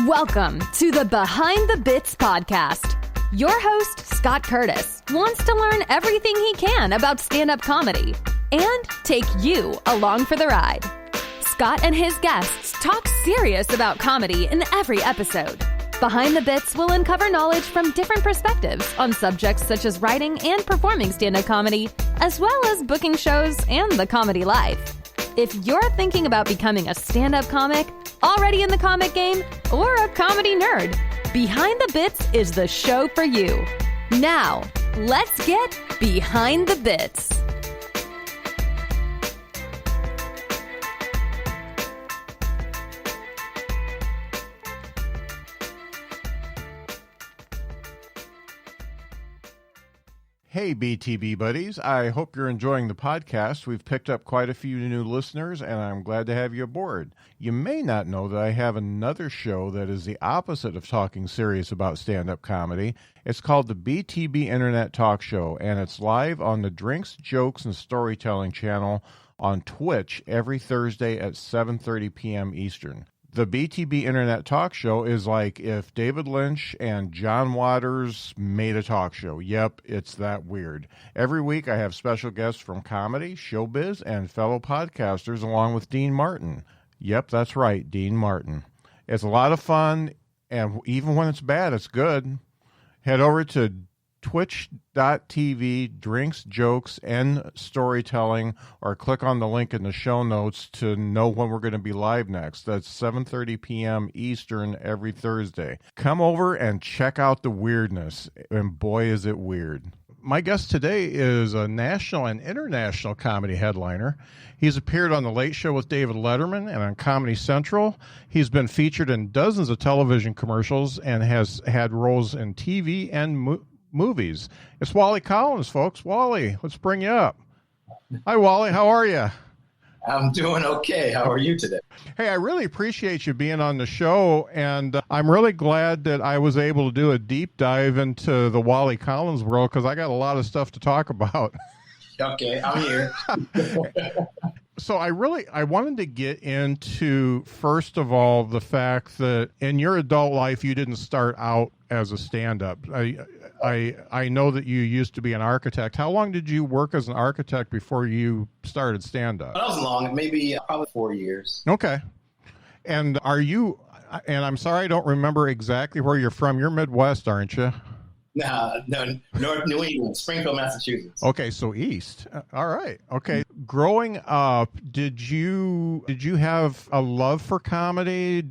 Welcome to the Behind the Bits podcast. Your host, Scott Curtis, wants to learn everything he can about stand-up comedy and take you along for the ride. Scott and his guests talk serious about comedy in every episode. Behind the Bits will uncover knowledge from different perspectives on subjects such as writing and performing stand-up comedy, as well as booking shows and the comedy life. If you're thinking about becoming a stand-up comic, already in the comic game, or a comedy nerd, Behind the Bits is the show for you. Now, let's get Behind the Bits. Hey, BTB buddies. I hope you're enjoying the podcast. We've picked up quite a few new listeners, and I'm glad to have you aboard. You may not know that I have another show that is the opposite of talking serious about stand-up comedy. It's called the BTB Internet Talk Show, and it's live on the Drinks, Jokes, and Storytelling channel on Twitch every Thursday at 7:30 p.m. Eastern. The BTB Internet Talk Show is like if David Lynch and John Waters made a talk show. Yep, it's that weird. Every week I have special guests from comedy, showbiz, and fellow podcasters along with Dean Martin. Yep, that's right, Dean Martin. It's a lot of fun, and even when it's bad, it's good. Head over to twitch.tv, drinks, jokes, and storytelling, or click on the link in the show notes to know when we're going to be live next. That's 7:30 p.m. Eastern every Thursday. Come over and check out the weirdness, and boy, is it weird. My guest today is a national and international comedy headliner. He's appeared on The Late Show with David Letterman and on Comedy Central. He's been featured in dozens of television commercials and has had roles in TV and movies. It's Wally Collins, folks. Wally, let's bring you up. Hi, Wally. How are you? I'm doing okay. How are you today? Hey, I really appreciate you being on the show, and I'm really glad that I was able to do a deep dive into the Wally Collins world because I got a lot of stuff to talk about. Okay, I'm here. So I wanted to get into, first of all, the fact that in your adult life, you didn't start out as a stand-up. I know that you used to be an architect. How long did you work as an architect before you started stand-up? That was long, maybe probably 4 years. Okay. And I'm sorry I don't remember exactly where you're from. You're Midwest, aren't you? No, North New England, Springfield, Massachusetts. Okay, so East. All right. Okay. Growing up, did you have a love for comedy?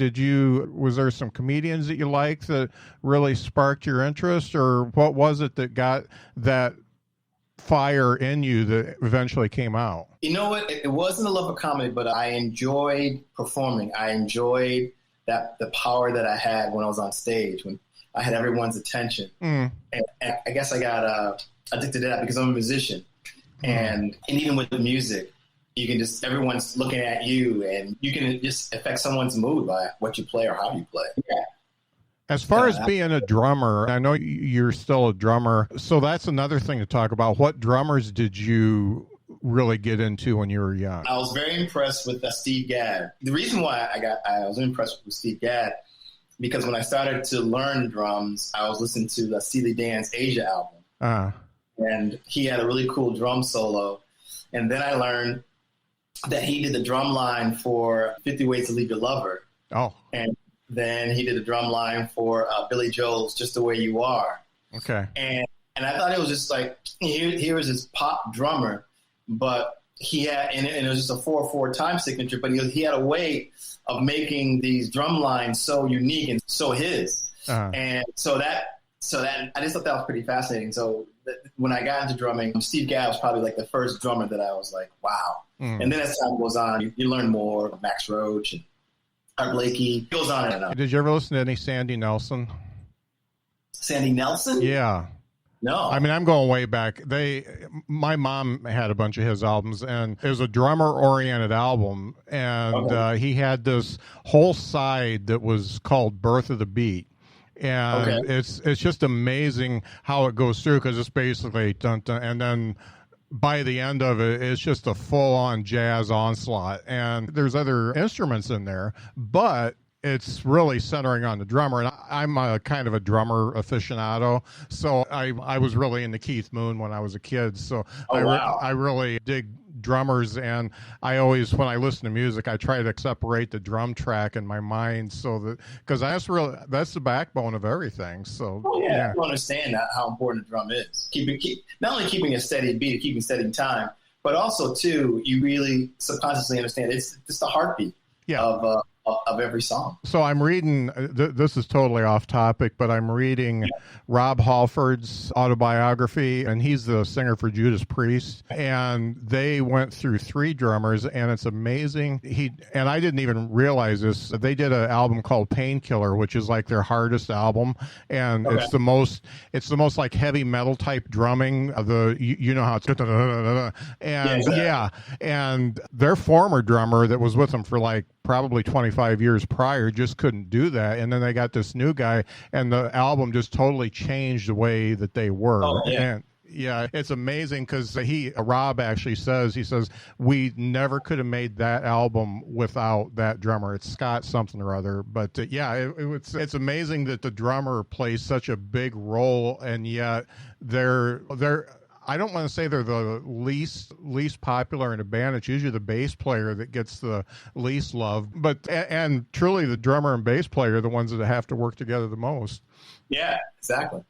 Was there some comedians that you liked that really sparked your interest, or what was it that got that fire in you that eventually came out? You know what? It wasn't a love of comedy, but I enjoyed performing. I enjoyed the power that I had when I was on stage, when I had everyone's attention. And I guess I got addicted to that because I'm a musician. And even with the music, you can everyone's looking at you, and you can just affect someone's mood by what you play or how you play. Yeah. As far as being a drummer, I know you're still a drummer. So that's another thing to talk about. What drummers did you really get into when you were young? I was very impressed with Steve Gadd. The reason why I was impressed with Steve Gadd, because when I started to learn drums, I was listening to the Steely Dan's Asia album. And he had a really cool drum solo. And then I learned that he did the drum line for 50 Ways to Leave Your Lover. Oh. And then he did a drum line for Billy Joel's Just the Way You Are. Okay. And I thought it was just like, here was this pop drummer, but he had, and it was just a 4/4 time signature, but he had a way of making these drum lines so unique and so his. And so that I just thought that was pretty fascinating. So when I got into drumming, Steve Gadd was probably like the first drummer that I was like, wow. And then as time goes on, you learn more. Max Roach and Art Blakey, goes on and on. Did you ever listen to any Sandy Nelson? Sandy Nelson? Yeah. No. I mean, I'm going way back. My mom had a bunch of his albums, and it was a drummer-oriented album, and he had this whole side that was called Birth of the Beat. And it's just amazing how it goes through, because it's basically dun, dun, and then by the end of it, it's just a full-on jazz onslaught. And there's other instruments in there, but it's really centering on the drummer. And I'm a kind of a drummer aficionado, so I was really into Keith Moon when I was a kid. So I really dig drummers, and I always, when I listen to music, I try to separate the drum track in my mind, so that, because that's the backbone of everything. So I understand how important the drum is. Not only keeping a steady beat, keeping steady time, but also too, you really subconsciously understand it's the heartbeat of every song. So I'm reading, this is totally off topic, but I'm reading Rob Halford's autobiography, and he's the singer for Judas Priest, and they went through 3 drummers, and it's amazing. And I didn't even realize this. They did an album called Painkiller, which is like their hardest album, and it's the most like heavy metal type drumming. You know how it's and and their former drummer that was with them for like probably 25 years prior just couldn't do that, and then they got this new guy, and the album just totally changed the way that they were. And it's amazing, because Rob actually says, we never could have made that album without that drummer. It's Scott something or other, but it's amazing that the drummer plays such a big role, and yet they're I don't want to say they're the least popular in a band. It's usually the bass player that gets the least love. But and truly, the drummer and bass player are the ones that have to work together the most. Yeah, exactly.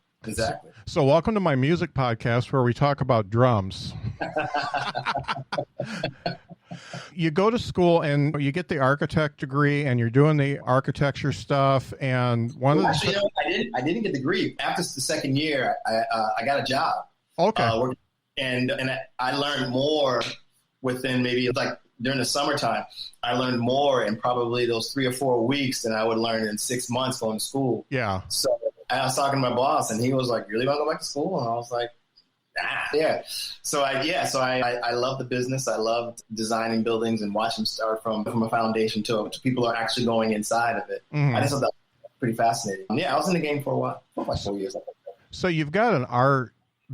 So welcome to my music podcast where we talk about drums. You go to school and you get the architect degree, and you're doing the architecture stuff. And I didn't get the degree. After the second year, I got a job. Okay. And I learned more within maybe like during the summertime. I learned more in probably those 3 or 4 weeks than I would learn in 6 months going to school. Yeah. So I was talking to my boss, and he was like, "You really want to go back to school?" And I was like, yeah. So I love the business. I loved designing buildings and watching them start from a foundation to people are actually going inside of it. Mm-hmm. I just thought that was pretty fascinating. Yeah, I was in the game for a while, for like 4 years. So you've got an art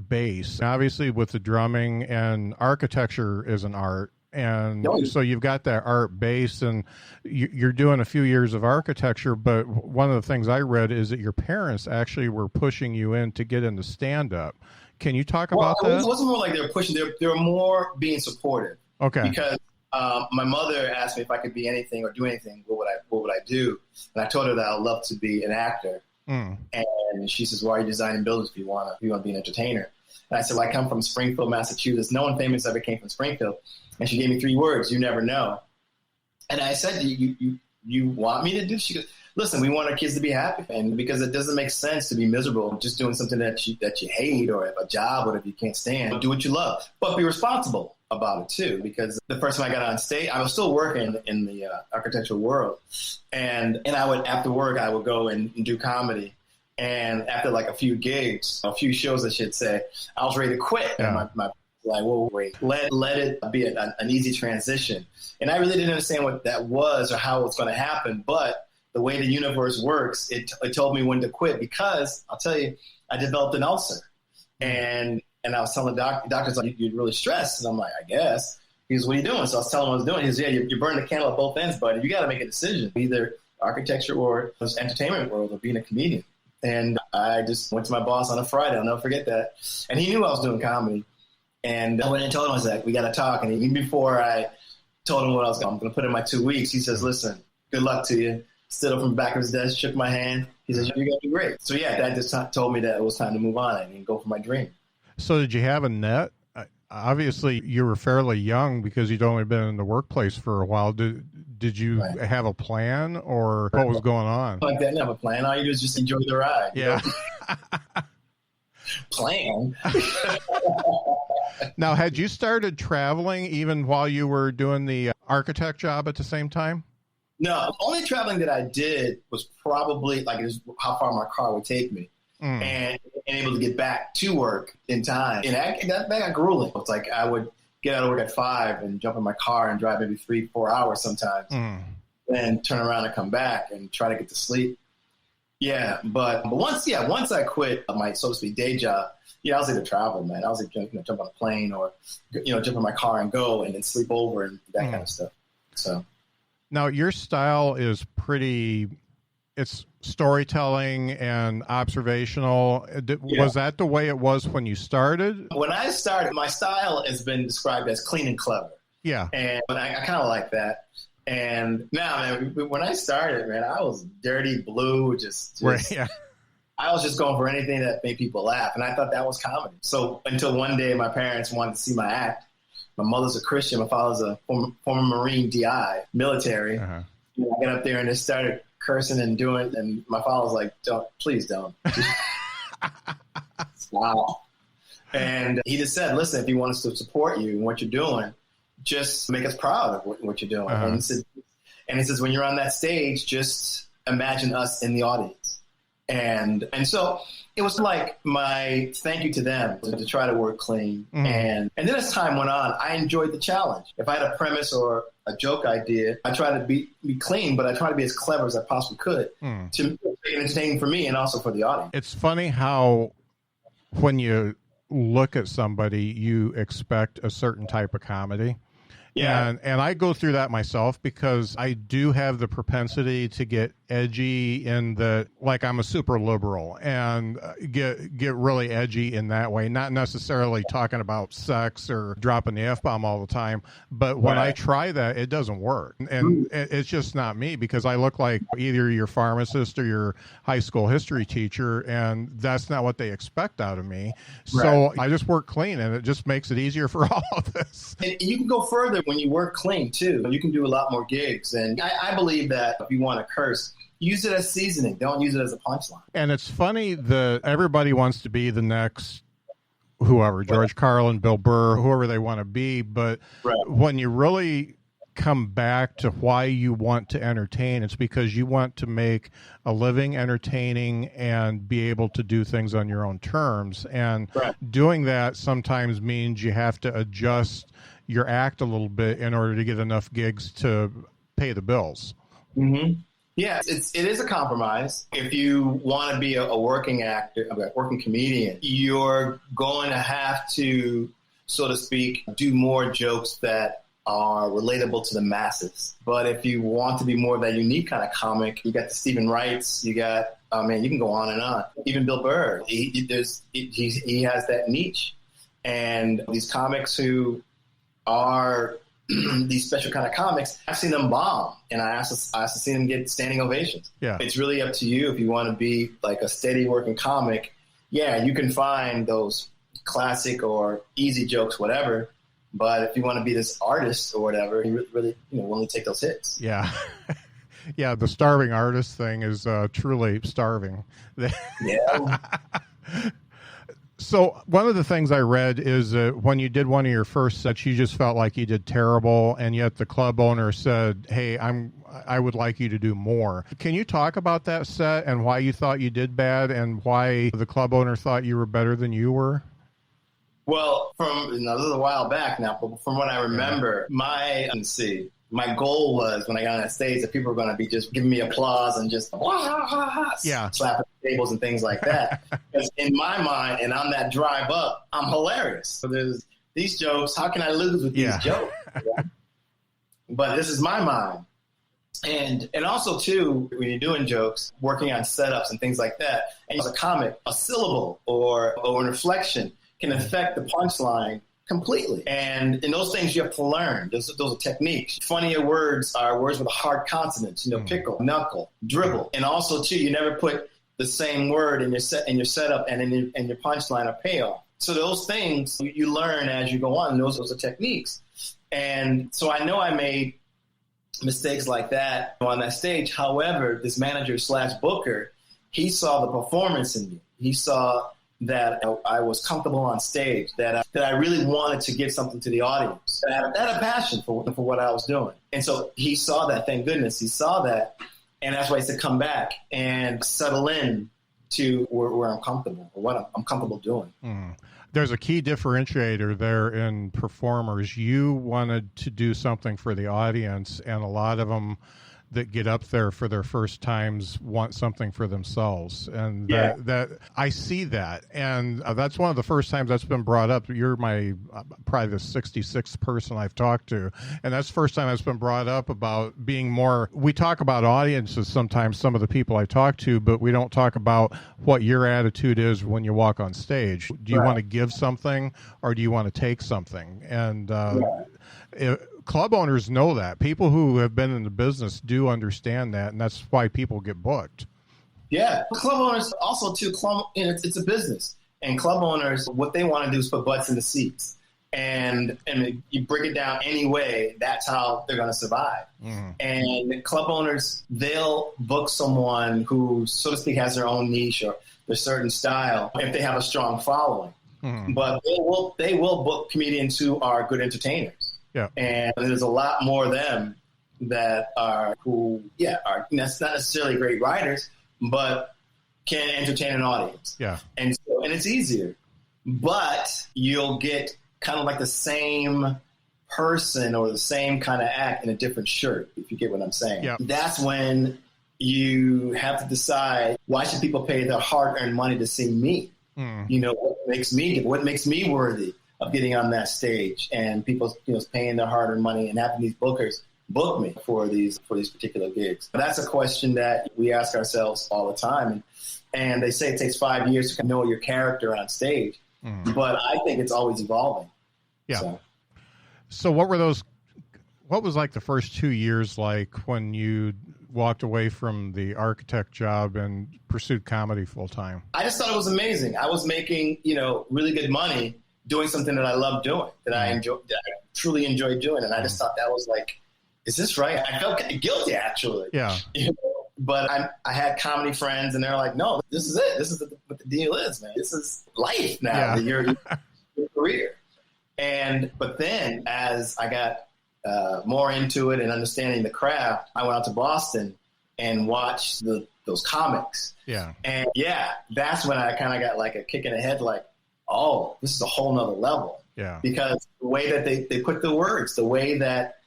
base, obviously, with the drumming, and architecture is an art. And so you've got that art base, and you're doing a few years of architecture. But one of the things I read is that your parents actually were pushing you in to get into stand-up. Can you talk about that? It wasn't more like they were pushing. They were more being supportive. Okay. Because my mother asked me if I could be anything or do anything, what would I do? And I told her that I'd love to be an actor. Mm. And she says, "Why are you designing buildings if you want to be an entertainer?" And I said, "Well, I come from Springfield, Massachusetts. No one famous ever came from Springfield." And she gave me 3 words: "You never know." And I said, "You want me to do?" She goes, "Listen, we want our kids to be happy, and because it doesn't make sense to be miserable just doing something that you hate, or a job or if you can't stand. Do what you love, but be responsible about it too." Because the first time I got on stage, I was still working in the architectural world, and I would, after work, I would go and do comedy. And after like a few gigs, a few shows, I should say, I was ready to quit. Yeah. And my like, "Whoa, wait, let it be an easy transition." And I really didn't understand what that was or how it's going to happen. But the way the universe works, it told me when to quit, because I'll tell you, I developed an ulcer. And I was telling the doctors, like, "You're really stressed." And I'm like, "I guess." He goes, "What are you doing?" So I was telling him what I was doing. He goes, "Yeah, you're burning the candle at both ends, buddy. You got to make a decision, either architecture or this entertainment world or being a comedian." And I just went to my boss on a Friday. I'll never forget that. And he knew I was doing comedy. And I went and told him, I was like, "We got to talk." And even before I told him what I'm going to put in my 2 weeks, he says, "Listen, good luck to you." Stood up from the back of his desk, shook my hand. He says, "You're going to do great." So yeah, that just told me that it was time to move on and go for my dream. So did you have a net? Obviously, you were fairly young because you'd only been in the workplace for a while. Did you have a plan, or what was going on? Like that, I didn't have a plan. All you do is just enjoy the ride. Yeah. Plan. Now, had you started traveling even while you were doing the architect job at the same time? No, the only traveling that I did was probably like how far my car would take me, and able to get back to work in time. And that got grueling. It's like I would get out of work at 5 and jump in my car and drive maybe 3-4 hours sometimes, then turn around and come back and try to get to sleep. Yeah, but once I quit my, so to speak, day job, I was able to travel, man. I was able to jump on a plane or jump in my car and go and then sleep over and that kind of stuff. So. Now, your style is it's storytelling and observational. Was that the way it was when you started? When I started, my style has been described as clean and clever. Yeah. And I kind of like that. And now, man, when I started, man, I was dirty blue, right, yeah. I was just going for anything that made people laugh. And I thought that was comedy. So until one day my parents wanted to see my act. My mother's a Christian. My father's a former Marine DI, military. Uh-huh. I got up there and just started cursing and doing, and my father was like, please don't. Wow. And he just said, listen, if you want us to support you and what you're doing, just make us proud of what you're doing. Uh-huh. And he says, when you're on that stage, just imagine us in the audience. And so it was like my thank you to them to try to work clean. Mm. And then as time went on, I enjoyed the challenge. If I had a premise or a joke idea, I tried to be clean, but I tried to be as clever as I possibly could to be entertaining for me and also for the audience. It's funny how when you look at somebody, you expect a certain type of comedy. Yeah. And I go through that myself because I do have the propensity to get edgy in the, like I'm a super liberal and get really edgy in that way. Not necessarily talking about sex or dropping the F-bomb all the time. But when I try that, it doesn't work. And it's just not me because I look like either your pharmacist or your high school history teacher. And that's not what they expect out of me. So I just work clean and it just makes it easier for all of this. And you can go further when you work clean too. You can do a lot more gigs. And I believe that if you want to curse, use it as seasoning. Don't use it as a punchline. And it's funny that everybody wants to be the next whoever, George Carlin, Bill Burr, whoever they want to be. But when you really come back to why you want to entertain, it's because you want to make a living entertaining and be able to do things on your own terms. And doing that sometimes means you have to adjust your act a little bit in order to get enough gigs to pay the bills. Mm-hmm. Yeah, it is a compromise. If you want to be a working actor, a working comedian, you're going to have to, so to speak, do more jokes that are relatable to the masses. But if you want to be more of that unique kind of comic, you got the Stephen Wrights, you got, you can go on and on. Even Bill Burr, he has that niche. And these comics who are these special kind of comics, I've seen them bomb, and I also see them get standing ovations. Yeah. It's really up to you if you want to be like a steady working comic. Yeah, you can find those classic or easy jokes, whatever. But if you want to be this artist or whatever, you really willing to take those hits. Yeah. Yeah, the starving artist thing is truly starving. Yeah. So one of the things I read is that when you did one of your first sets, you just felt like you did terrible, and yet the club owner said, hey, I would like you to do more. Can you talk about that set and why you thought you did bad and why the club owner thought you were better than you were? Well, this is a while back now, but from what I remember, my goal was when I got on that stage that people were going to be just giving me applause and just slapping tables and things like that. Because in my mind, and on that drive up, I'm hilarious. So there's these jokes. How can I lose with these jokes? But this is my mind. And also, too, when you're doing jokes, working on setups and things like that, and as a comic, a syllable or an inflection can affect the punchline completely. And those things you have to learn. Those are techniques. Funnier words are words with a hard consonants, pickle, knuckle, dribble. And also, too, you never put the same word in your setup and in your punchline or payoff. So those things you learn as you go on. And those are techniques. And so I know I made mistakes like that on that stage. However, this manager / booker, he saw the performance in me. He saw that I was comfortable on stage, that I really wanted to give something to the audience, that I had a passion for what I was doing. And so he saw that, thank goodness, he saw that. And that's why he said, come back and settle in to where I'm comfortable, or what I'm comfortable doing. Mm. There's a key differentiator there in performers. You wanted to do something for the audience, and a lot of them that get up there for their first times want something for themselves. And that I see that. And that's one of the first times that's been brought up. You're my probably the 66th person I've talked to. And that's the first time it's been brought up about being more, we talk about audiences sometimes, some of the people I talk to, but we don't talk about what your attitude is when you walk on stage. Do you want to give something or do you want to take something? And club owners know that. People who have been in the business do understand that, and that's why people get booked. Yeah. Club owners also, too, it's a business. And club owners, what they want to do is put butts in the seats. And you break it down anyway, that's how they're going to survive. And club owners, they'll book someone who, so to speak, has their own niche or their certain style if they have a strong following. But they will book comedians who are good entertainers. Yeah. And there's a lot more of them that are not necessarily great writers, but can entertain an audience. Yeah. And it's easier. But you'll get kind of like the same person or the same kind of act in a different shirt, if you get what I'm saying. Yeah. That's when you have to decide, why should people pay their hard-earned money to see me? What makes me worthy of getting on that stage, and people paying their hard-earned money and having these bookers book me for these particular gigs. That's a question that we ask ourselves all the time. And they say it takes 5 years to know your character on stage, but I think it's always evolving. Yeah. So what was like the first 2 years like when you walked away from the architect job and pursued comedy full time? I just thought it was amazing. I was making, really good money doing something that I love doing, that I truly enjoyed doing. And I just thought that was like, is this right? I felt guilty, actually. Yeah. But I had comedy friends, and they're like, no, this is it. This is what the deal is, man. This is life now, your career. But then as I got more into it and understanding the craft, I went out to Boston and watched those comics. Yeah. And that's when I kind of got like a kick in the head, like, oh, this is a whole nother level. Yeah. Because the way that they put the words, the way that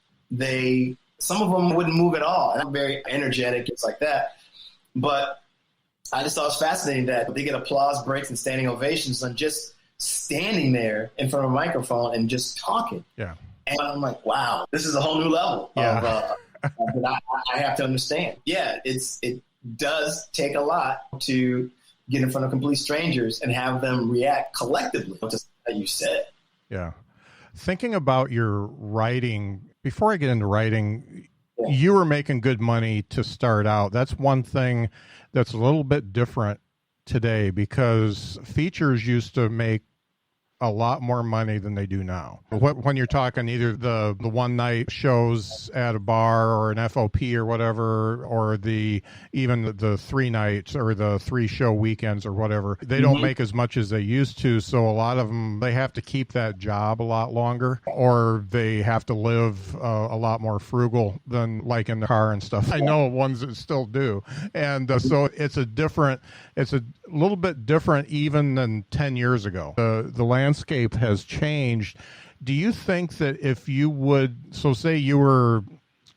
some of them wouldn't move at all. And I'm very energetic, it's like that. But I just thought it was fascinating that they get applause breaks and standing ovations on just standing there in front of a microphone and just talking. Yeah. And I'm like, wow, this is a whole new level that I have to understand. Yeah, it does take a lot to get in front of complete strangers and have them react collectively to what you said. Yeah. Thinking about your writing, before I get into writing, you were making good money to start out. That's one thing that's a little bit different today, because features used to make a lot more money than they do now. When you're talking either the one night shows at a bar or an FOP or whatever, or even the 3 nights or the 3 show weekends or whatever, they don't make as much as they used to. So a lot of them, they have to keep that job a lot longer, or they have to live a lot more frugal than like in the car and stuff. I know ones that still do. And so it's a little bit different even than 10 years ago. The landscape has changed. Do you think that if you would, so say you were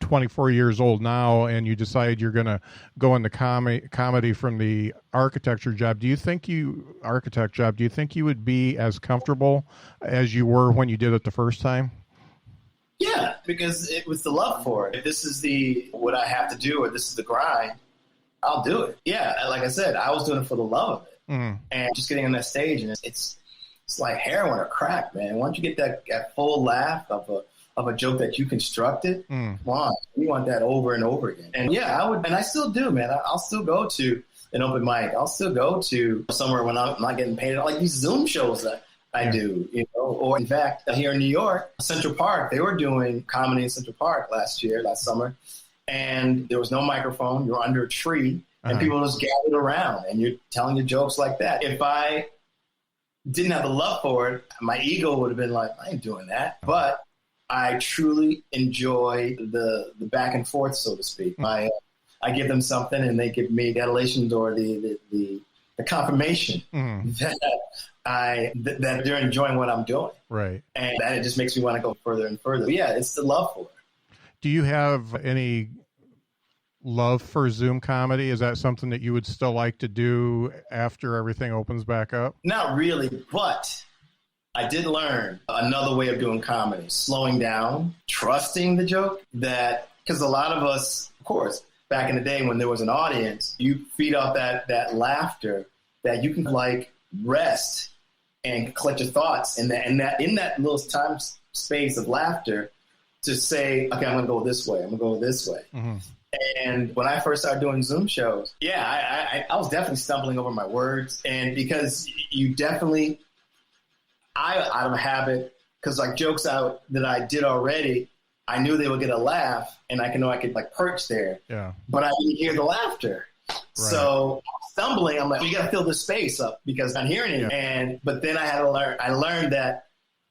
24 years old now and you decide you're going to go into comedy from the architecture job, do you think you would be as comfortable as you were when you did it the first time? Yeah, because it was the love for it. If this is what I have to do, or this is the grind, I'll do it. Yeah, like I said, I was doing it for the love of it. And just getting on that stage, and it's like heroin or crack, man. Once you get that full laugh of a joke that you constructed, wow, you want that over and over again. And yeah, I would, and I still do, man. I'll still go to an open mic. I'll still go to somewhere when I'm not getting paid, like these Zoom shows that I do, Or in fact, here in New York, Central Park, they were doing comedy in Central Park last summer, and there was no microphone. You're under a tree. And people just gathered around, and you're telling your jokes like that. If I didn't have the love for it, my ego would have been like, I ain't doing that. But I truly enjoy the back and forth, so to speak. I give them something, and they give me the adulation or the confirmation that they're enjoying what I'm doing. Right. And that it just makes me want to go further and further. But yeah, it's the love for it. Do you have any love for Zoom comedy? Is that something that you would still like to do after everything opens back up? Not really, but I did learn another way of doing comedy, slowing down, trusting the joke. That because a lot of us, of course, back in the day when there was an audience, you feed off that laughter that you can like rest and collect your thoughts in that little time space of laughter to say, okay, I'm going to go this way. I'm going to go this way. Mm-hmm. And when I first started doing Zoom shows, I was definitely stumbling over my words. And because you definitely, out of habit, because like jokes out that I did already, I knew they would get a laugh and I could like perch there. Yeah. But I didn't hear the laughter. Right. So stumbling, I'm like, you got to fill this space up because I'm hearing it. Yeah. But then I learned that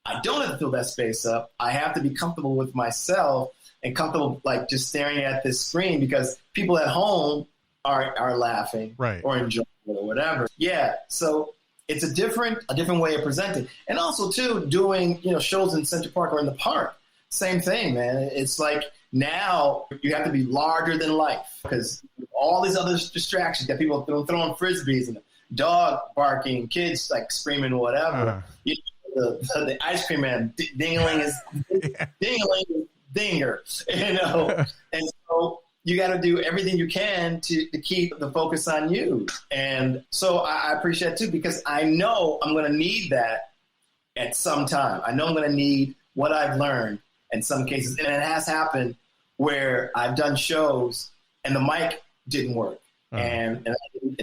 I don't have to fill that space up. I have to be comfortable with myself and comfortable like just staring at this screen because people at home are laughing or enjoying it or whatever. Yeah. So it's a different way of presenting. And also too, doing, shows in Central Park or in the park. Same thing, man. It's like now you have to be larger than life because all these other distractions that people throwing frisbees and dog barking, kids like screaming, whatever. The ice cream man dingling his dinger, and so you got to do everything you can to keep the focus on you. And so I appreciate it too because I know I'm going to need that at some time. I know I'm going to need what I've learned in some cases, and it has happened where I've done shows and the mic didn't work, and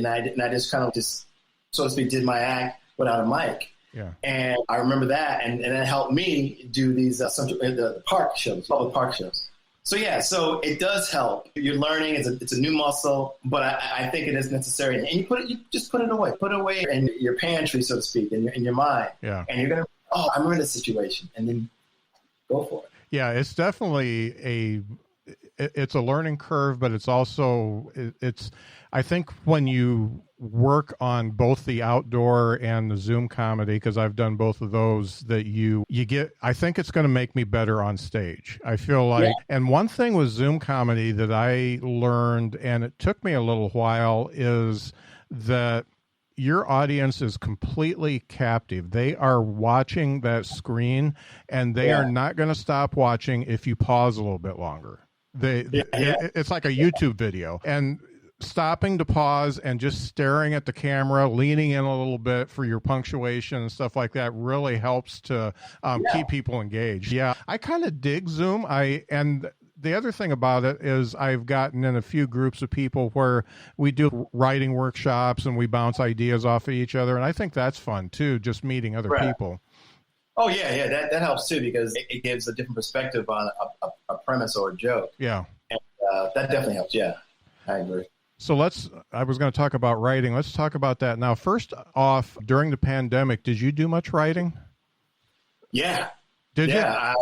I just kind of just so to speak did my act without a mic. Yeah. And I remember that, and it helped me do these the park shows, public park shows. So yeah, so it does help. You're learning; it's a new muscle, but I think it is necessary. And you just put it away in your pantry, so to speak, in your mind. Yeah. And you're gonna, I remember this situation, and then go for it. Yeah, it's definitely it's a learning curve, but it's also I think when you work on both the outdoor and the Zoom comedy, because I've done both of those, that you get, I think it's going to make me better on stage. I feel like, and one thing with Zoom comedy that I learned, and it took me a little while, is that your audience is completely captive. They are watching that screen, and they are not going to stop watching if you pause a little bit longer. It's like a YouTube video, and stopping to pause and just staring at the camera, leaning in a little bit for your punctuation and stuff like that really helps to keep people engaged. Yeah, I kind of dig Zoom. And the other thing about it is I've gotten in a few groups of people where we do writing workshops and we bounce ideas off of each other. And I think that's fun too, just meeting other people. Oh, yeah. That helps too, because it gives a different perspective on a premise or a joke. Yeah. And that definitely helps. Yeah, I agree. So I was going to talk about writing. Let's talk about that now. First off, during the pandemic, did you do much writing? Yeah. Did you? I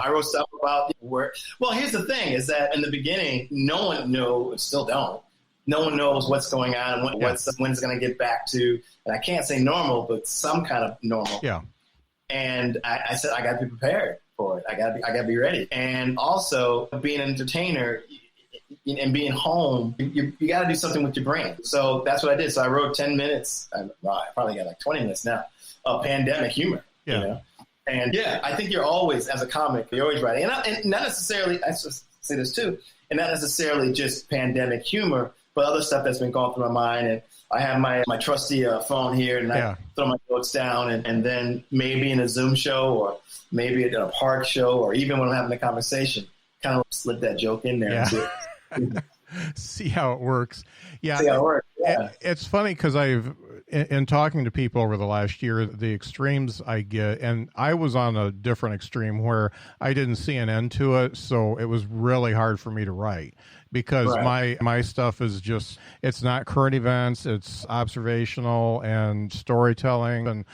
wrote stuff about where. Well, here's the thing: is that in the beginning, no one knew, still don't. No one knows what's going on and when it's going to get back to. And I can't say normal, but some kind of normal. Yeah. And I said I got to be prepared for it. I got to be ready. And also, being an entertainer and being home, you got to do something with your brain. So that's what I did. So I wrote 10 minutes. I probably got like 20 minutes now of pandemic humor. Yeah. You know? And I think you're always, as a comic, you're always writing. And not necessarily, I just say this too, and not necessarily just pandemic humor, but other stuff that's been going through my mind. And I have my trusty phone here, and I throw my notes down, and then maybe in a Zoom show or maybe at a park show or even when I'm having a conversation, kind of slip that joke in there. Yeah. See how it works. Yeah. See how it works. Yeah. It's funny because in talking to people over the last year, the extremes I get, and I was on a different extreme where I didn't see an end to it, so it was really hard for me to write because my stuff is just, it's not current events, it's observational and storytelling, and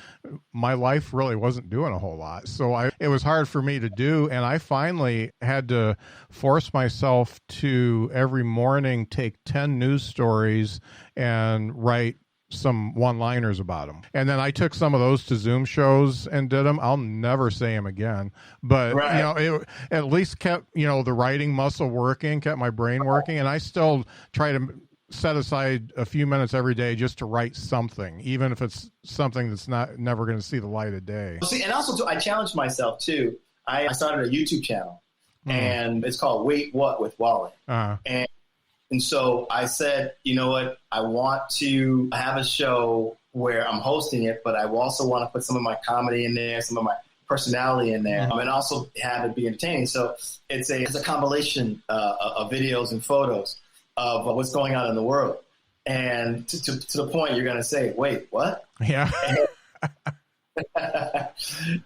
my life really wasn't doing a whole lot. So it was hard for me to do, and I finally had to force myself to every morning take 10 news stories and write some one-liners about them. And then I took some of those to Zoom shows and did them. I'll never say them again. But, it at least kept, the writing muscle working, kept my brain working. And I still try to set aside a few minutes every day just to write something, even if it's something that's never going to see the light of day. See, and also, too, I challenged myself, too. I started a YouTube channel, and it's called Wait What with Wally. Uh-huh. And so I said, you know what, I want to have a show where I'm hosting it, but I also want to put some of my comedy in there, some of my personality in there, and also have it be entertaining. So it's a compilation of videos and photos of what's going on in the world. And to the point you're going to say, wait, what? Yeah.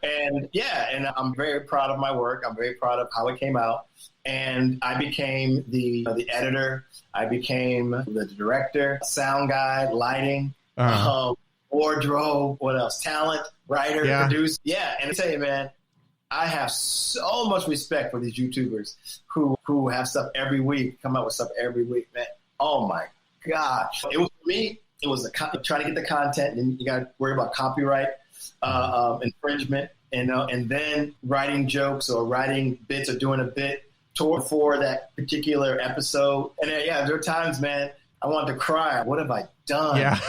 And I'm very proud of my work. I'm very proud of how it came out. And I became the editor. I became the director, sound guy, lighting, wardrobe, what else? Talent, writer, producer. Yeah. And I tell you, man, I have so much respect for these YouTubers who have stuff every week, come out with stuff every week, man. Oh my gosh. It was for me, it was trying to get the content, and you got to worry about copyright, infringement, and then writing jokes or writing bits or doing a bit for that particular episode. And there are times, man, I wanted to cry. What have I done? Yeah.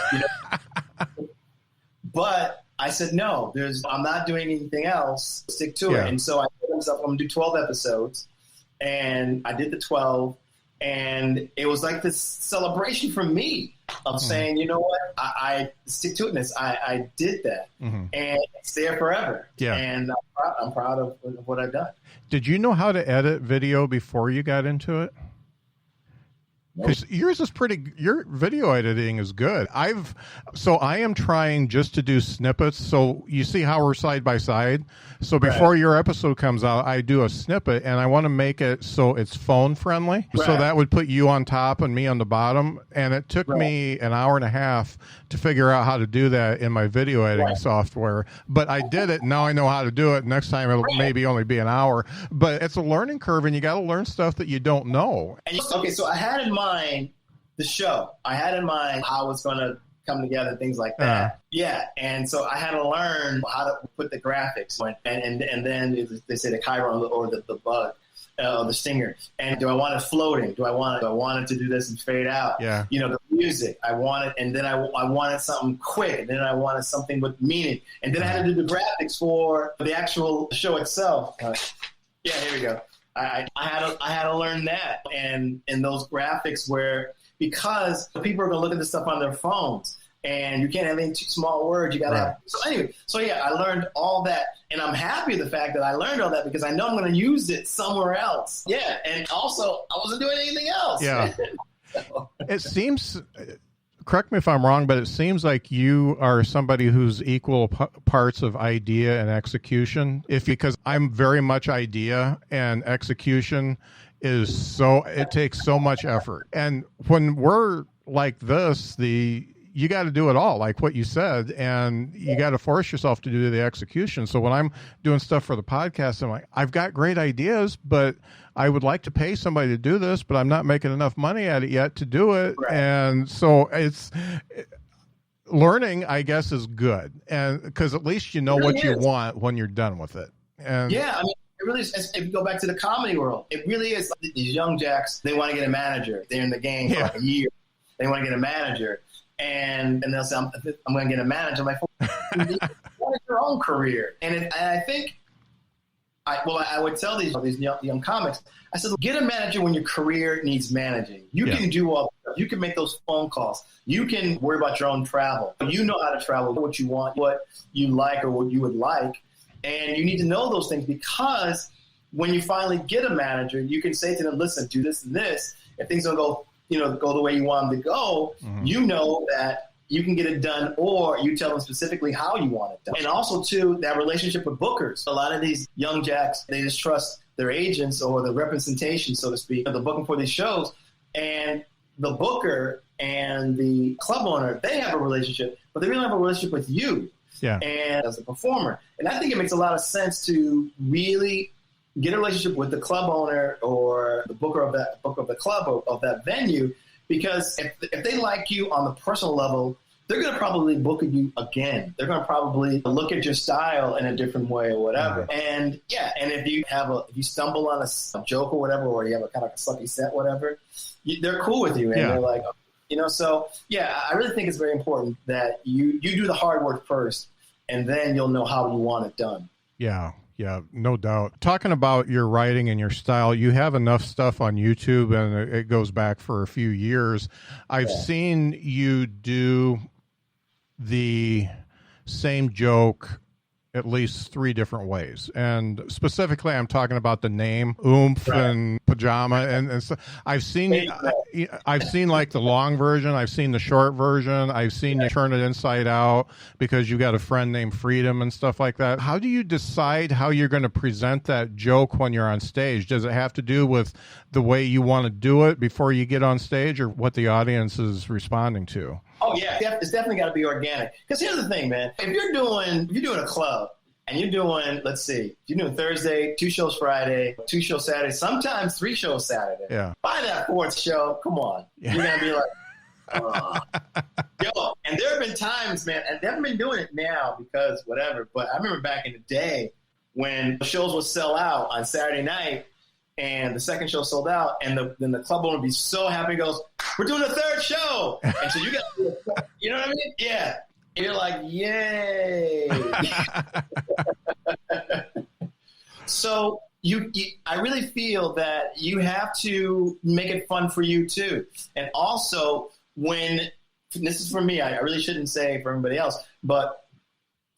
But I said, no, I'm not doing anything else. Stick to it. And so I told myself, I'm going to do 12 episodes. And I did the 12. And it was like this celebration for me of saying, you know what, I stick to it. I did that. And it's there forever. Yeah. And I'm proud of what I've done. Did you know how to edit video before you got into it? Because yours is your video editing is good. I am trying just to do snippets. So you see how we're side by side. So before your episode comes out, I do a snippet, and I want to make it so it's phone friendly. Right. So that would put you on top and me on the bottom. And it took me an hour and a half to figure out how to do that in my video editing software. But I did it. Now I know how to do it. Next time it'll maybe only be an hour. But it's a learning curve, and you got to learn stuff that you don't know. Okay, so I had in mind the show. I had in mind how it's going to come together, things like that. And so I had to learn how to put the graphics and then they say the chiron or the bug, the stinger. And do I want it floating? Do I want it to do this and fade out? Yeah. The music. I want it, and then I wanted something quick, and then I wanted something with meaning, and then I had to do the graphics for the actual show itself. Here we go. I had to learn that, and those graphics because people are going to look at this stuff on their phones, and you can't have any too small words. You got to have. So anyway, I learned all that, and I'm happy with the fact that I learned all that because I know I'm going to use it somewhere else. Yeah, and also I wasn't doing anything else. Yeah. It seems. Correct me if I'm wrong, but it seems like you are somebody who's equal parts of idea and execution. Because I'm very much idea, and execution it takes so much effort. And when we're like this, you got to do it all, like what you said, and you got to force yourself to do the execution. So when I'm doing stuff for the podcast, I'm like, I've got great ideas, but I would like to pay somebody to do this, but I'm not making enough money at it yet to do it. Right. And so learning, I guess, is good, and because at least you know what you want when you're done with it. And it really is. If you go back to the comedy world, it really is. Like these young jacks, they want to get a manager. They're in the game for like a year. They want to get a manager. And they'll say, I'm going to get a manager. I'm like, well, what is your own career? And I think, I would tell these young comics, I said, get a manager when your career needs managing. You can do all that. You can make those phone calls. You can worry about your own travel. You know how to travel, what you want, what you like, or what you would like. And you need to know those things, because when you finally get a manager, you can say to them, listen, do this and this. If things don't go the way you want them to go, you know that you can get it done, or you tell them specifically how you want it done. And also, too, that relationship with bookers. A lot of these young jacks, they just trust their agents or the representation, so to speak, of the booking for these shows. And the booker and the club owner, they have a relationship, but they really have a relationship with you and as a performer. And I think it makes a lot of sense to really get a relationship with the club owner or the booker of the club of that venue, because if they like you on the personal level, they're going to probably book you again. They're going to probably look at your style in a different way or whatever. And if you stumble on a joke or whatever, or you have a kind of a sucky set, whatever, they're cool with you. And they're like, so I really think it's very important that you do the hard work first, and then you'll know how you want it done. Yeah, no doubt. Talking about your writing and your style, you have enough stuff on YouTube, and it goes back for a few years. I've seen you do the same joke at least 3 different ways. And specifically, I'm talking about the name, oomph and pajama. And so I've seen like the long version. I've seen the short version. I've seen you turn it inside out because you got a friend named Freedom and stuff like that. How do you decide how you're going to present that joke when you're on stage? Does it have to do with the way you want to do it before you get on stage, or what the audience is responding to? Oh, yeah. It's definitely got to be organic. Because here's the thing, man. If you're doing a club and you're doing, let's see, you're doing Thursday, 2 shows Friday, 2 shows Saturday, sometimes 3 shows Saturday. Yeah. By that 4th show, come on. Yeah. You're going to be like, yo. And there have been times, man, and they haven't been doing it now because whatever. But I remember back in the day when the shows would sell out on Saturday night, and the second show sold out, and then the club owner would be so happy. He goes, "We're doing a 3rd show," and so you got, you know what I mean? Yeah, and you're like, yay. So I really feel that you have to make it fun for you too, and also this is for me. I really shouldn't say for everybody else, but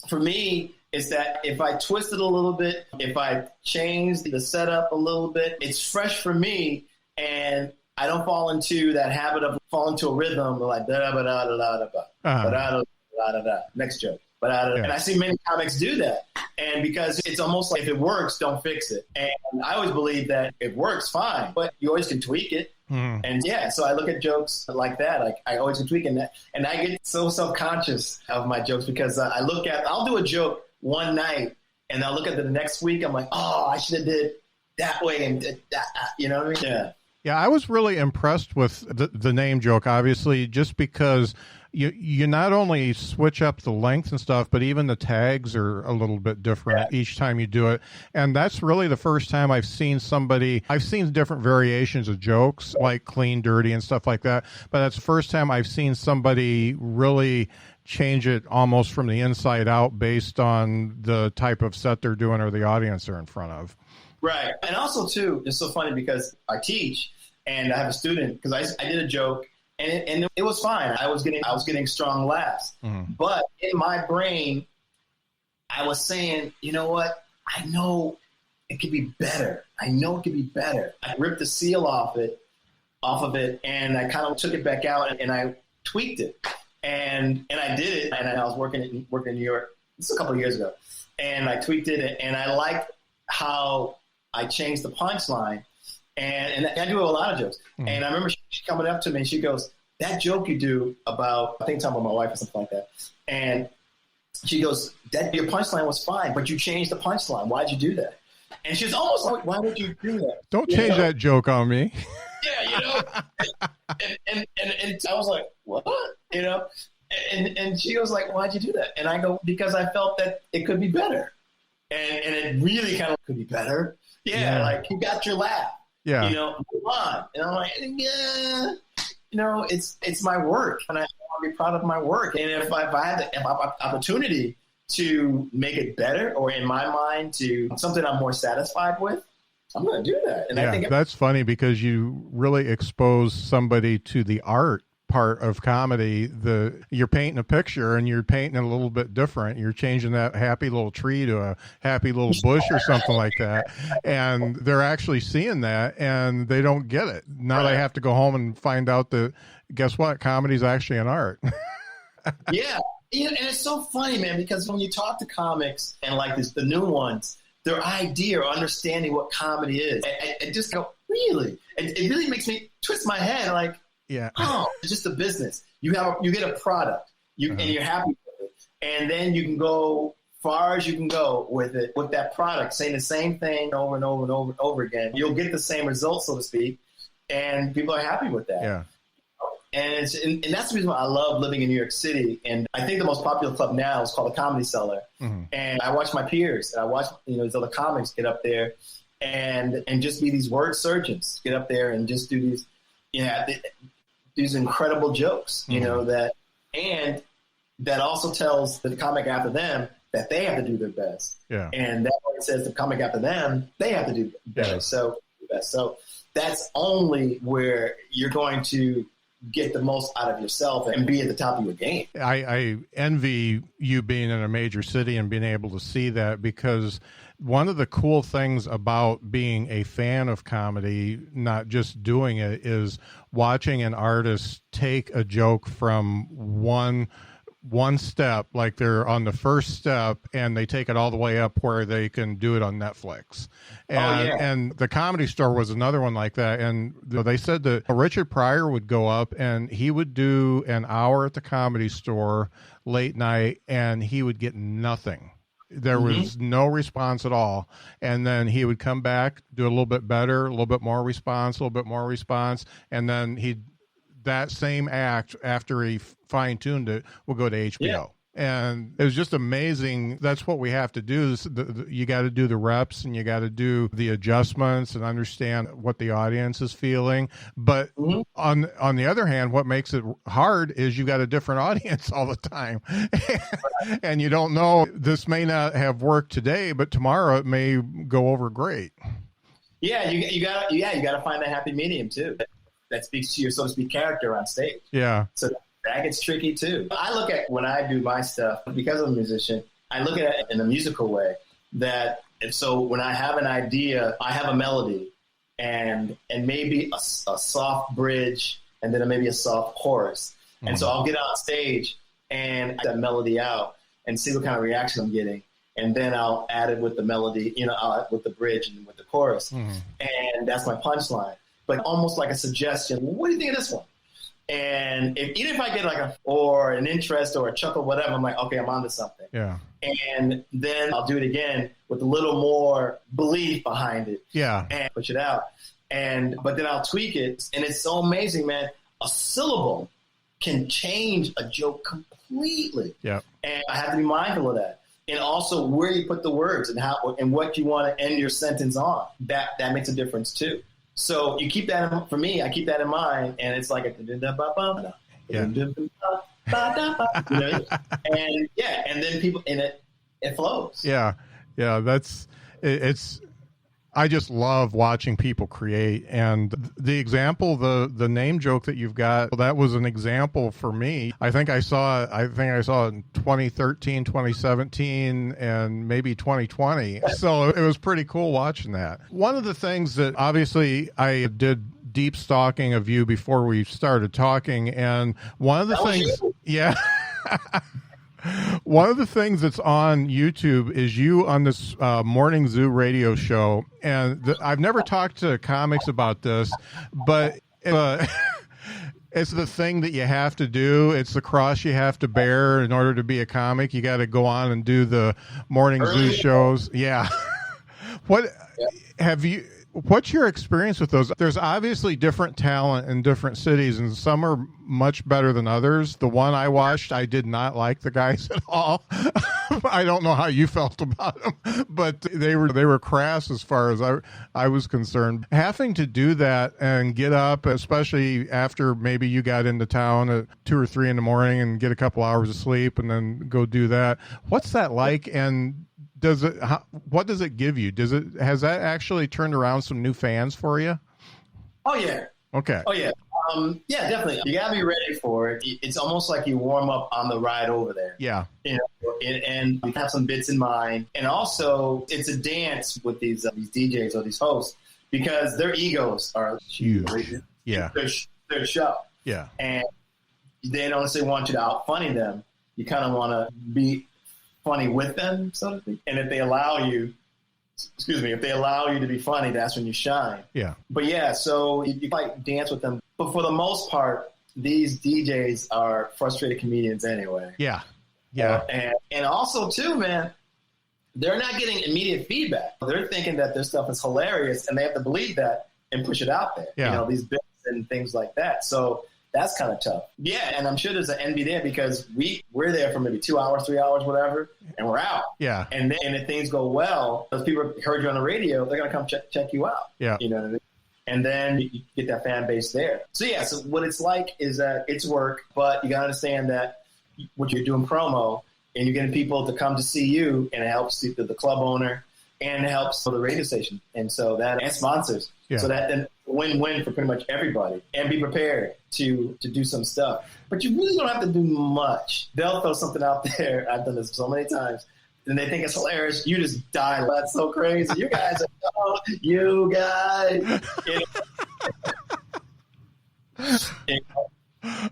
for me, is that if I twist it a little bit, if I change the setup a little bit, it's fresh for me, and I don't fall into that habit of falling into a rhythm like da-da-ba-da-da-da-da-da, next joke. And I see many comics do that. And because it's almost like if it works, don't fix it. And I always believe that it works, fine, but you always can tweak it. And so I look at jokes like that. Like I always can tweak it. And I get so self-conscious of my jokes because I'll do a joke one night and I'll look at the next week. I'm like, oh, I should have did that way and did that. You know what I mean? Yeah, I was really impressed with the name joke, obviously, just because you not only switch up the length and stuff, but even the tags are a little bit different each time you do it. And that's really the first time I've seen different variations of jokes, like clean, dirty, and stuff like that. But that's the first time I've seen somebody really change it almost from the inside out based on the type of set they're doing or the audience they're in front of. Right. And also, too, it's so funny because I teach and I have a student because I did a joke and it was fine. I was getting strong laughs. But in my brain, I was saying, you know what? I know it could be better. I ripped the seal off of it and I kind of took it back out and I tweaked it. And I did it and I was working in New York. This is a couple of years ago. And I tweaked it and I liked how I changed the punchline, and I do a lot of jokes. And I remember she coming up to me and she goes, that joke you do about, I think talking about my wife or something like that. And she goes, your punchline was fine, but you changed the punchline. Why'd you do that? And she's almost like, why would you do that? Don't change that joke on me. Yeah, and I was like, what? And she was like, why'd you do that? And I go, because I felt that it could be better. And it really kind of could be better. Yeah, like you got your laugh. Yeah. Move on. And I'm like, yeah, it's my work, and I want to be proud of my work. And if I had the opportunity to make it better, or in my mind, to something I'm more satisfied with, I'm going to do that. And I think that's funny because you really expose somebody to the art part of comedy. You're painting a picture and you're painting it a little bit different. You're changing that happy little tree to a happy little bush or something like that. And they're actually seeing that and they don't get it. Now they have to go home and find out that, guess what? Comedy is actually an art. Yeah. And it's so funny, man, because when you talk to comics and like the new ones, their idea or understanding what comedy is, it just go, really? It really makes me twist my head like, oh, it's just a business. You get a product, and you're happy with it, and then you can go far as you can go with it, with that product, saying the same thing over and over and over and over again. You'll get the same results, so to speak, and people are happy with that. Yeah. and that's the reason why I love living in New York City. And I think the most popular club now is called the Comedy Cellar. Mm-hmm. And I watch my peers, and I watch these other comics get up there and just be these word surgeons, get up there and just do these these incredible jokes, mm-hmm. that also tells the comic after them that they have to do their best. Yeah. And that one says the comic after them, they have to do better. Yeah. So that's only where you're going to get the most out of yourself and be at the top of your game. I envy you being in a major city and being able to see that, because one of the cool things about being a fan of comedy, not just doing it, is watching an artist take a joke from one step, like they're on the first step, and they take it all the way up where they can do it on Netflix. And the Comedy Store was another one like that. And they said that Richard Pryor would go up and he would do an hour at the Comedy Store late night, and he would get nothing. There was no response at all. And then he would come back, do a little bit better, a little bit more response, a little bit more response. And then that same act, after he fine-tuned it, will go to HBO. Yeah. And it was just amazing. That's what we have to do. You got to do the reps, and you got to do the adjustments and understand what the audience is feeling. But on the other hand, what makes it hard is you got a different audience all the time. And you don't know, this may not have worked today, but tomorrow it may go over great. Yeah, you got to find that happy medium too. That speaks to your, so to speak, character on stage. Yeah. So that gets tricky too. I look at, when I do my stuff, because I'm a musician, I look at it in a musical way. So when I have an idea, I have a melody and maybe a soft bridge, and then maybe a soft chorus. Mm-hmm. And so I'll get on stage and that melody out and see what kind of reaction I'm getting. And then I'll add it with the melody, with the bridge and with the chorus. Mm-hmm. And that's my punchline. But almost like a suggestion. What do you think of this one? And even if I get or an interest or a chuckle, whatever, I'm like, okay, I'm onto something. Yeah. And then I'll do it again with a little more belief behind it. Yeah. And push it out. But then I'll tweak it. And it's so amazing, man. A syllable can change a joke completely. Yeah. And I have to be mindful of that. And also where you put the words and how and what you want to end your sentence on. That makes a difference too. So you keep that for me. I keep that in mind, and it's like and then people in it flows. Yeah, that's it's. I just love watching people create, and the example, the name joke that you've got, that was an example for me. I think I saw it in 2013, 2017, and maybe 2020. So it was pretty cool watching that. One of the things that obviously I did deep stalking of you before we started talking, and one of the things, yeah. One of the things that's on YouTube is you on this Morning Zoo radio show, and I've never talked to comics about this, but it's the thing that you have to do. It's the cross you have to bear in order to be a comic. You got to go on and do the Morning Zoo shows. Yeah. What's your experience with those? There's obviously different talent in different cities, and some are much better than others. The one I watched, I did not like the guys at all. I don't know how you felt about them, but they were crass as far as I was concerned. Having to do that and get up, especially after maybe you got into town at 2 or 3 in the morning and get a couple hours of sleep and then go do that. What's that like? And what does it give you? Has that actually turned around some new fans for you? Oh yeah. Okay. Oh yeah. Yeah, definitely. You gotta be ready for it. It's almost like you warm up on the ride over there. Yeah. And you have some bits in mind, and also it's a dance with these DJs or these hosts, because their egos are huge. Yeah. Their show. Yeah. And they don't necessarily want you to out funny them. You kind of want to be funny with them, so to speak. And if they allow you to be funny, that's when you shine. Yeah. But yeah, so you might dance with them. But for the most part, these DJs are frustrated comedians anyway. Yeah. Yeah. And also too, man, they're not getting immediate feedback. They're thinking that their stuff is hilarious, and they have to believe that and push it out there. Yeah. These bits and things like that. So That's kind of tough. Yeah, and I'm sure there's an envy there because we're there for maybe 2 hours, 3 hours, whatever, and we're out. Yeah. And then if things go well, those people heard you on the radio, they're going to come check you out. Yeah. You know what I mean? And then you get that fan base there. So, yeah, so what it's like is that it's work, but you got to understand that what you're doing promo and you're getting people to come to see you, and it helps the club owner and it helps the radio station. And so that, and sponsors. Yeah. So that then win-win for pretty much everybody, and be prepared to do some stuff. But you really don't have to do much. They'll throw something out there. I've done this so many times. And they think it's hilarious. You just die. That's so crazy. You guys are, you guys.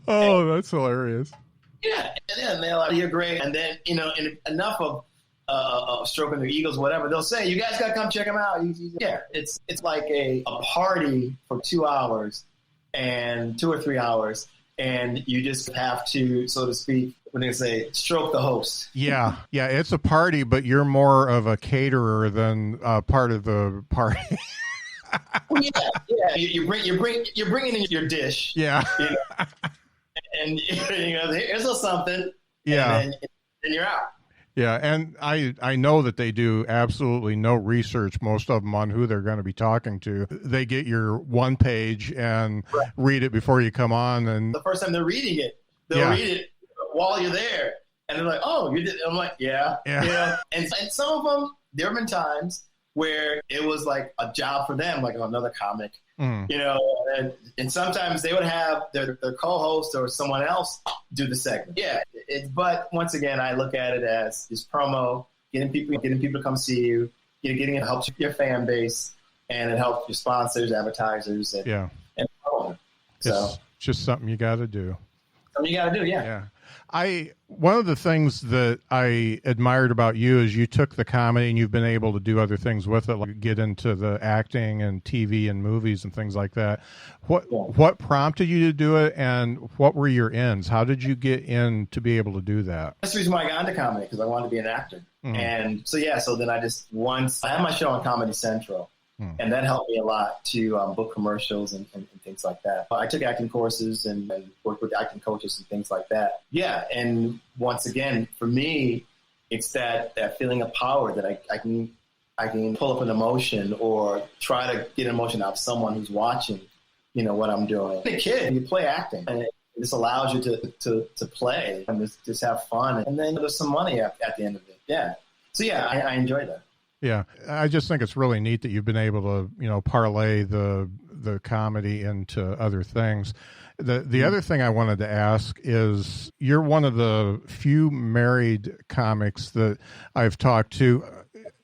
Oh, that's hilarious. Yeah. And then they're like, you're great. And then, and enough of stroking their egos, whatever, they'll say, you guys got to come check them out. Yeah. It's like a party for 2 hours and 2 or 3 hours. And you just have to, so to speak, when they say, stroke the host. Yeah, it's a party, but you're more of a caterer than part of the party. Well, yeah. You're bringing in your dish. Yeah, and here's a something. Yeah, and then you're out. Yeah, and I know that they do absolutely no research, most of them, on who they're going to be talking to. They get your one page and read it before you come on. And the first time they're reading it, they'll read it while you're there. And they're like, oh, you did? I'm like, yeah. And some of them, there have been times where it was like a job for them, like another comic, and sometimes they would have their co-host or someone else do the segment. Yeah. But once again, I look at it as this promo, getting people to come see you, getting it helps your fan base, and it helps your sponsors, advertisers, and promo. So it's just something you got to do. Something you got to do, yeah. One of the things that I admired about you is you took the comedy and you've been able to do other things with it, like get into the acting and TV and movies and things like that. What prompted you to do it, and what were your ends? How did you get in to be able to do that? That's the reason why I got into comedy, because I wanted to be an actor. Mm-hmm. And so then I had my show on Comedy Central. And that helped me a lot to book commercials and things like that. I took acting courses and worked with acting coaches and things like that. Yeah, and once again, for me, it's that feeling of power that I can pull up an emotion or try to get an emotion out of someone who's watching, what I'm doing. As a kid, you play acting, and this allows you to play and just have fun. And then there's some money at the end of it. Yeah. So, I enjoy that. Yeah, I just think it's really neat that you've been able to, parlay the comedy into other things. The other thing I wanted to ask is, you're one of the few married comics that I've talked to.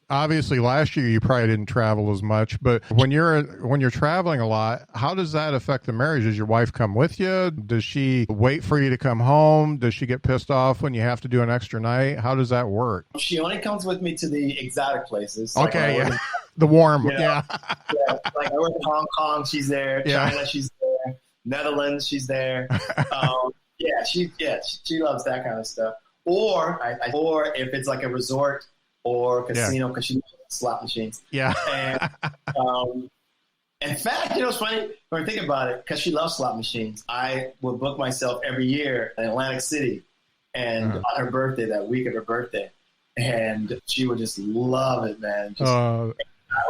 Obviously, last year you probably didn't travel as much, but when you're traveling a lot, how does that affect the marriage? Does your wife come with you? Does she wait for you to come home? Does she get pissed off when you have to do an extra night? How does that work? She only comes with me to the exotic places. Okay, yeah. The warm, yeah. Like I work in Hong Kong, she's there. China, she's there. Netherlands, she's there. She loves that kind of stuff. Or if it's like a resort or casino, because she loves slot machines. Yeah. And in fact, it's funny when I think about it, because she loves slot machines. I would book myself every year in Atlantic City, and on her birthday, that week of her birthday, and she would just love it, man. I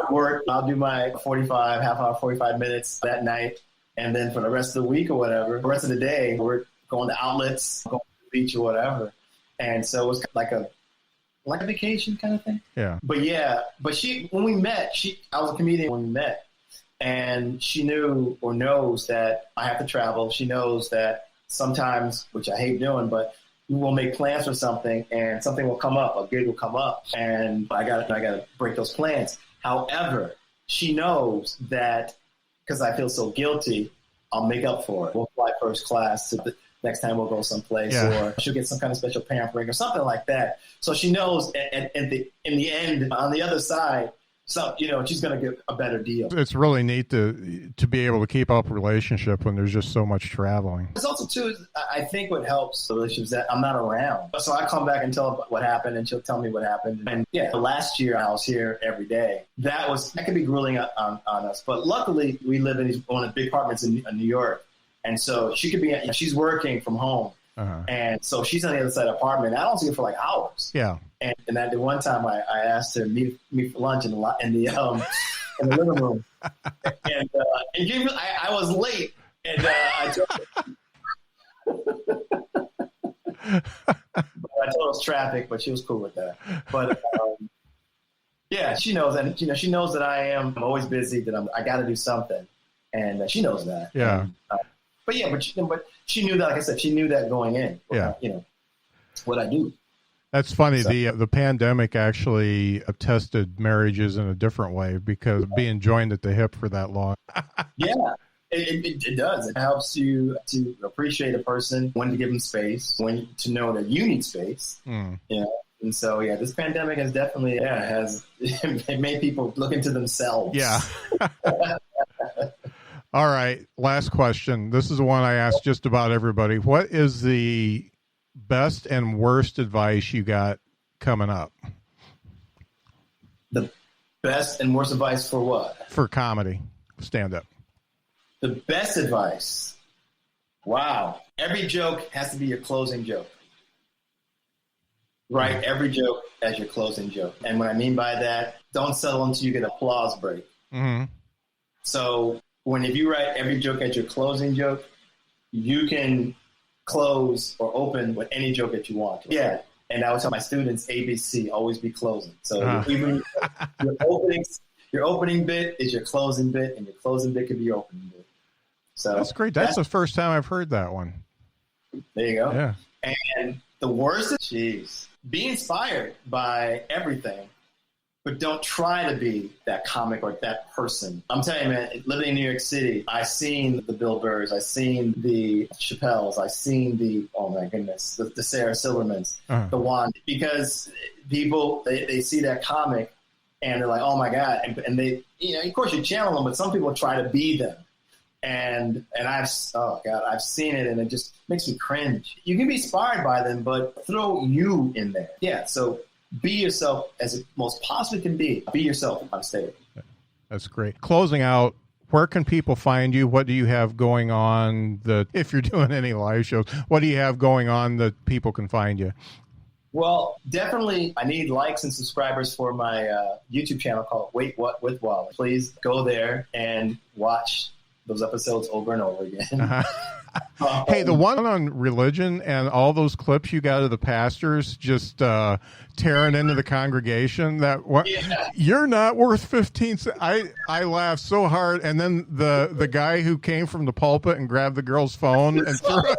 would work. I'll do my 45 minutes that night, and then for the rest of the week or whatever, the rest of the day, we're going to outlets, going to the beach or whatever. And so it was like a vacation kind of thing. Yeah. But when we met, I was a comedian when we met, and she knew or knows that I have to travel. She knows that sometimes, which I hate doing, but we will make plans for something and something will come up, a gig will come up, and I got to break those plans. However, she knows that because I feel so guilty, I'll make up for it. We'll fly first class to the next time we'll go someplace, or she'll get some kind of special pampering or something like that. So she knows in the end, on the other side, she's going to get a better deal. It's really neat to be able to keep up a relationship when there's just so much traveling. It's also, too, I think what helps the relationship is that I'm not around. So I come back and tell what happened, and she'll tell me what happened. And last year I was here every day. That could be grueling on us. But luckily, we live in one of the big apartments in New York. And so she could be, she's working from home. And so she's on the other side of the apartment. I don't see her for like hours. Yeah. And that one time I asked her to meet for lunch in the living room. And I was late. And I told her it was traffic, but she was cool with that. But yeah, she knows. And, she knows that I'm always busy, that I got to do something. And she knows that. Yeah. And, but she knew that, like I said, she knew that going in. Yeah. What I do. That's funny. So, the pandemic actually tested marriages in a different way because being joined at the hip for that long. Yeah, it does. It helps you to appreciate a person, when to give them space, when to know that you need space. And so, this pandemic has definitely, it made people look into themselves. Yeah. All right. Last question. This is the one I ask just about everybody. What is the best and worst advice you got coming up? The best and worst advice for what? For comedy, stand up. The best advice. Wow. Every joke has to be your closing joke. Right? Every joke as your closing joke. And what I mean by that, don't settle until you get an applause break. Mm-hmm. So if you write every joke as your closing joke, you can close or open with any joke that you want. Yeah. And I would tell my students, ABC, always be closing. So even your opening bit is your closing bit, and your closing bit could be your opening bit. So that's great. That's the first time I've heard that one. There you go. Yeah. And the worst is, be inspired by everything, but don't try to be that comic or that person. I'm telling you, man, living in New York City, I've seen the Bill Burrs, I've seen the Chappelles, I've seen the Sarah Silvermans, the one, because people, they see that comic and they're like, oh my God. And they, of course you channel them, but some people try to be them. And I've seen it, and it just makes me cringe. You can be inspired by them, but throw you in there. Yeah. So be yourself as it most possibly can be. Be yourself on stage. That's great. Closing out, where can people find you? What do you have going on if you're doing any live shows, what do you have going on that people can find you? Well, definitely I need likes and subscribers for my YouTube channel called Wait What with Wally. Please go there and watch those episodes over and over again. Hey, the one on religion and all those clips you got of the pastors just tearing into the congregation, you're not worth 15 cents. I laughed so hard. And then the guy who came from the pulpit and grabbed the girl's phone and threw it.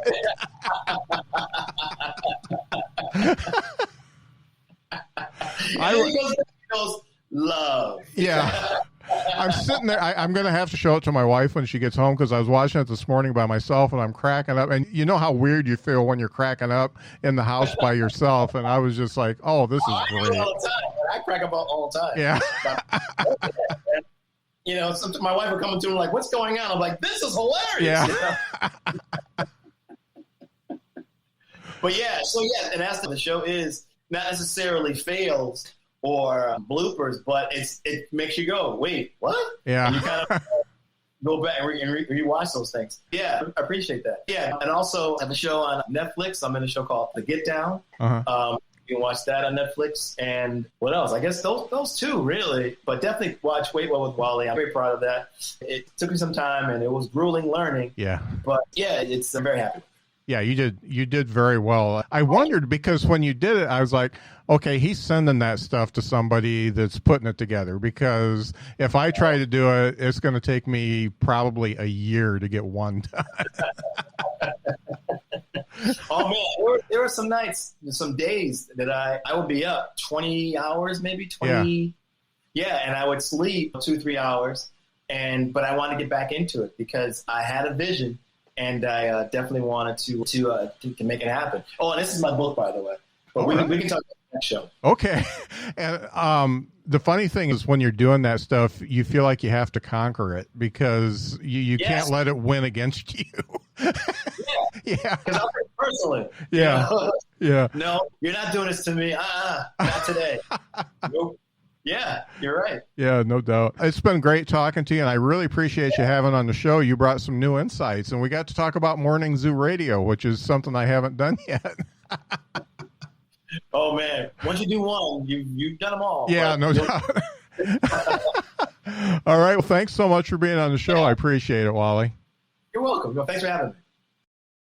He goes, love. Yeah. I'm sitting there. I'm going to have to show it to my wife when she gets home, because I was watching it this morning by myself and I'm cracking up. And you know how weird you feel when you're cracking up in the house by yourself. And I was just like, oh, this is great. All the time. I crack up all the time. Yeah. My wife would come to me like, what's going on? I'm like, this is hilarious. Yeah. But and that's the show is not necessarily fails or bloopers, but it makes you go, wait, what? Yeah. And you kind of go back and rewatch those things. Yeah, I appreciate that. Yeah, and also I have a show on Netflix. I'm in a show called The Get Down. You can watch that on Netflix. And what else? I guess those two, really. But definitely watch Wait What with Wally. I'm very proud of that. It took me some time, and it was grueling learning. Yeah. But, I'm very happy. Yeah, you did very well. I wondered, because when you did it, I was like, okay, he's sending that stuff to somebody that's putting it together, because if I try to do it, it's going to take me probably a year to get one done. Oh, man, there were some nights, some days that I would be up 20 hours, maybe 20. Yeah, and I would sleep 2-3 hours, but I wanted to get back into it because I had a vision. And I definitely wanted to make it happen. Oh, and this is my book, by the way. But we can talk about that show. Okay. And the funny thing is, when you're doing that stuff, you feel like you have to conquer it, because you can't let it win against you. Yeah. Because I'll take it personally. Yeah. Yeah. No, you're not doing this to me. Not today. Nope. Yeah, you're right. Yeah, no doubt. It's been great talking to you, and I really appreciate you having on the show. You brought some new insights, and we got to talk about Morning Zoo Radio, which is something I haven't done yet. Oh, man. Once you do one, you've done them all. Yeah, no doubt. All right. Well, thanks so much for being on the show. I appreciate it, Wally. You're welcome. Well, thanks for having me.